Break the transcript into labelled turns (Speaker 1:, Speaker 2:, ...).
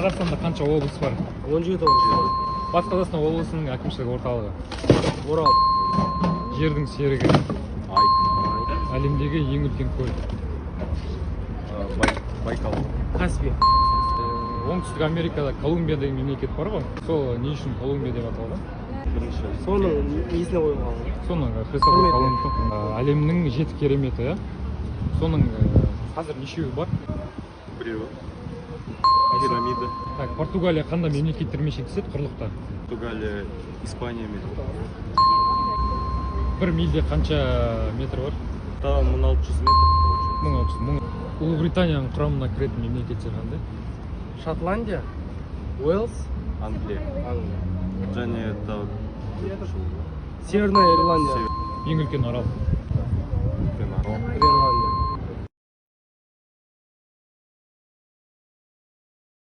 Speaker 1: Қазақстанда қанша облыс бар?
Speaker 2: 17 облыс.
Speaker 1: Батыс Қазақстан облысының әкімшілік орталығы.
Speaker 2: Орал.
Speaker 1: Жердің серігі. Әлемдегі ең үлкен көл.
Speaker 3: Байкал.
Speaker 2: Каспий.
Speaker 1: Оңтүстік Америкада Колумбия деген мемлекет бар ғой. Сол не үшін Колумбия деп аталған?
Speaker 2: Соның несіне қойылған?
Speaker 1: Соның Христофор Колумб әлемнің 7 кереметі, иә? Соның қазір нешеуі бар?
Speaker 3: Біреуі. Пирамида.
Speaker 1: Так, Португалия қандай мемлекеттермен шектеседі құрлықта?
Speaker 3: Португалия, Испаниямен.
Speaker 1: Бір мильде қанша метр бар?
Speaker 3: Там 1600 метр.
Speaker 1: 1600. Ұлыбританияның құрамына кіретін мемлекеттер қандай?
Speaker 2: Шотландия, Уэльс,
Speaker 3: Англия. Және это
Speaker 2: Северная Ирландия.
Speaker 1: Ең үлкен арал.
Speaker 3: Пенарол.